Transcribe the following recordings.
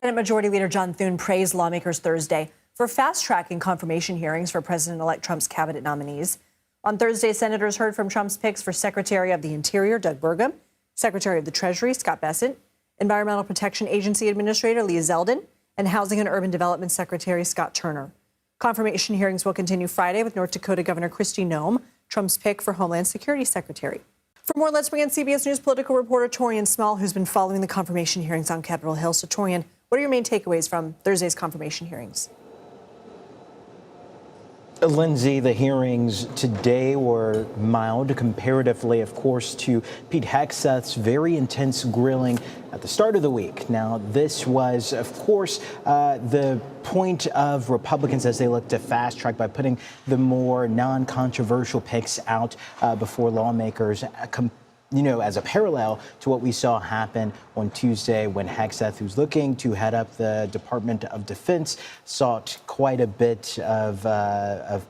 Senate Majority Leader John Thune praised lawmakers Thursday for fast-tracking confirmation hearings for President-elect Trump's cabinet nominees. On Thursday, senators heard from Trump's picks for Secretary of the Interior Doug Burgum, Secretary of the Treasury Scott Bessent, Environmental Protection Agency Administrator Leah Zeldin, and Housing and Urban Development Secretary Scott Turner. Confirmation hearings will continue Friday with North Dakota Governor Kristi Noem, Trump's pick for Homeland Security Secretary. For more, let's bring in CBS News political reporter Taurean Small, who's been following the confirmation hearings on Capitol Hill. So, Taurean, what are your main takeaways from Thursday's confirmation hearings? Lindsay, the hearings today were mild comparatively, of course, to Pete Hegseth's very intense grilling at the start of the week. Now, this was, of course, the point of Republicans as they look to fast track by putting the more non-controversial picks out before lawmakers as a parallel to what we saw happen on Tuesday when Hegseth, who's looking to head up the Department of Defense, sought quite a bit of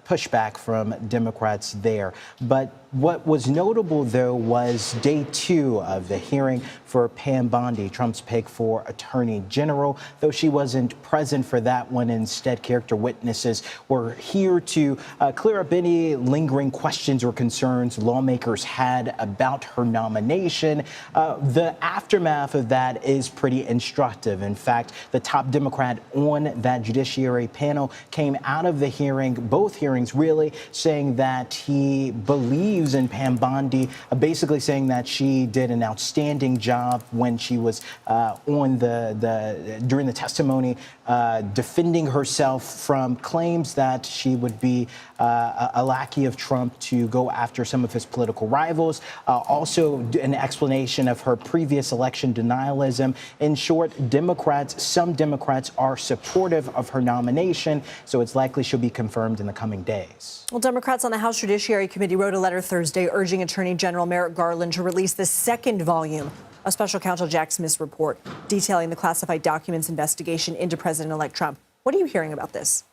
pushback from Democrats there. But what was notable, though, was day two of the hearing for Pam Bondi, Trump's pick for Attorney General. Though she wasn't present for that one, instead, character witnesses were here to clear up any lingering questions or concerns lawmakers had about her nomination. The aftermath of that is pretty instructive. In fact, the top Democrat on that judiciary panel came out of the hearing, both hearings really, saying that he believes in Pam Bondi, basically saying that she did an outstanding job when she was during the testimony, defending herself from claims that she would be a lackey of Trump to go after some of his political rivals. Also, an explanation of her previous election denialism. In short, some Democrats are supportive of her nomination, so it's likely she'll be confirmed in the coming days. Well, Democrats on the House Judiciary Committee wrote a letter Thursday urging Attorney General Garland to release the second volume of Special Counsel Jack Smith's report detailing the classified documents investigation into President-elect Trump. What are you hearing about this?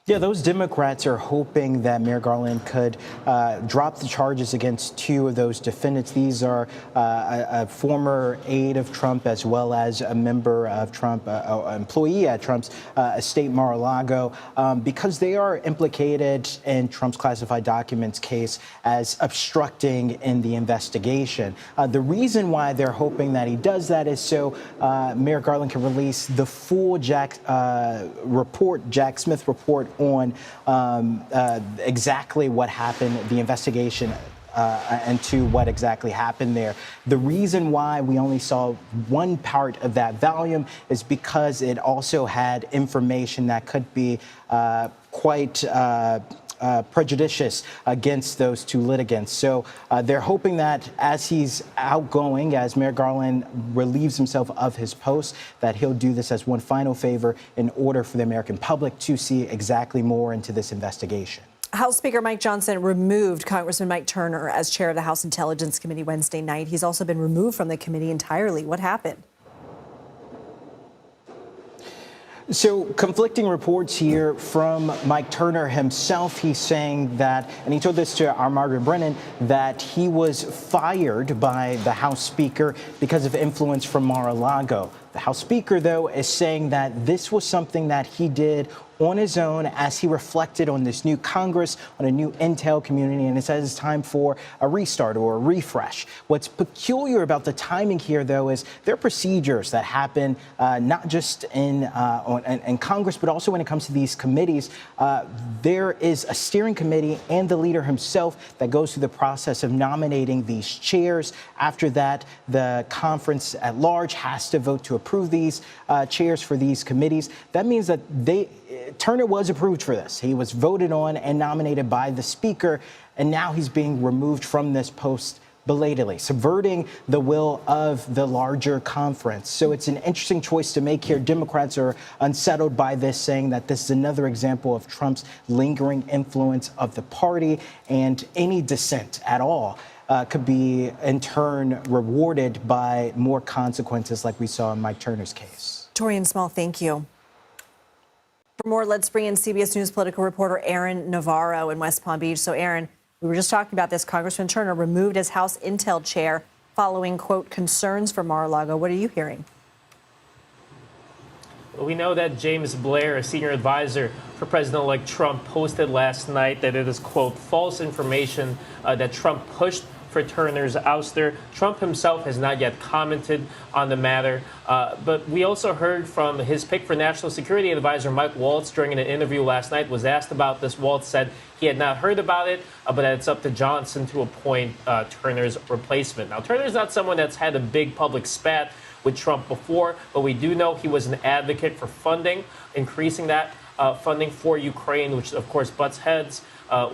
Yeah, those Democrats are hoping that Merrick Garland could drop the charges against two of those defendants. These are a former aide of Trump as well as a member of Trump, employee at Trump's estate Mar-a-Lago, because they are implicated in Trump's classified documents case as obstructing in the investigation. The reason why they're hoping that he does that is so Merrick Garland can release the full Jack Smith report on exactly what happened, the investigation, and to what exactly happened there. The reason why we only saw one part of that volume is because it also had information that could be quite prejudicious against those two litigants. So they're hoping that as he's outgoing, as Merrick Garland relieves himself of his post, that he'll do this as one final favor in order for the American public to see exactly more into this investigation. House Speaker Mike Johnson removed Congressman Mike Turner as chair of the House Intelligence Committee Wednesday night. He's also been removed from the committee entirely. What happened? So conflicting reports here from Mike Turner himself. He's saying that, and he told this to our Margaret Brennan, that he was fired by the House Speaker because of influence from Mar-a-Lago. The House Speaker, though, is saying that this was something that he did on his own as he reflected on this new Congress, on a new intel community, and it says it's time for a restart or a refresh. What's peculiar about the timing here, though, is there are procedures that happen not just in Congress, but also when it comes to these committees. There is a steering committee and the leader himself that goes through the process of nominating these chairs. After that, the conference at large has to vote to approve these chairs for these committees. That means that Turner was approved for this. He was voted on and nominated by the Speaker, and now he's being removed from this post belatedly, subverting the will of the larger conference. So it's an interesting choice to make here. Democrats are unsettled by this, saying that this is another example of Trump's lingering influence of the party, and any dissent at all could be, in turn, rewarded by more consequences like we saw in Mike Turner's case. Taurean Small, thank you. For more, let's bring in CBS News political reporter Aaron Navarro in West Palm Beach. So, Aaron, we were just talking about this. Congressman Turner removed as House Intel chair following, quote, concerns for Mar-a-Lago. What are you hearing? We know that James Blair, a senior advisor for President-elect Trump, posted last night that it is, quote, false information that Trump pushed for Turner's ouster. Trump himself has not yet commented on the matter, but we also heard from his pick for National Security Advisor Mike Waltz during an interview last night. Was asked about this. Waltz said he had not heard about it, but that it's up to Johnson to appoint Turner's replacement. Now, Turner's not someone that's had a big public spat with Trump before, but we do know he was an advocate for funding, increasing that funding for Ukraine, which of course butts heads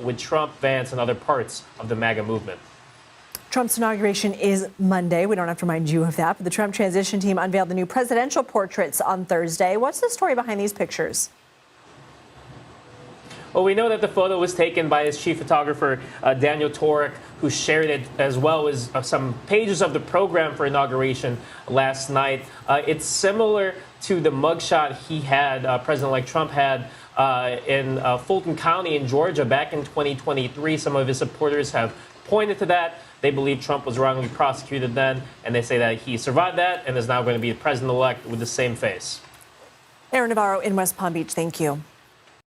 with Trump, Vance, and other parts of the MAGA movement. Trump's inauguration is Monday. We don't have to remind you of that. But the Trump transition team unveiled the new presidential portraits on Thursday. What's the story behind these pictures? Well, we know that the photo was taken by his chief photographer, Daniel Torek, who shared it as well as some pages of the program for inauguration last night. It's similar to the mugshot he had, President-elect Trump had in Fulton County in Georgia back in 2023. Some of his supporters have pointed to that. They believe Trump was wrongly prosecuted then, and they say that he survived that and is now going to be the president-elect with the same face. Aaron Navarro in West Palm Beach, thank you.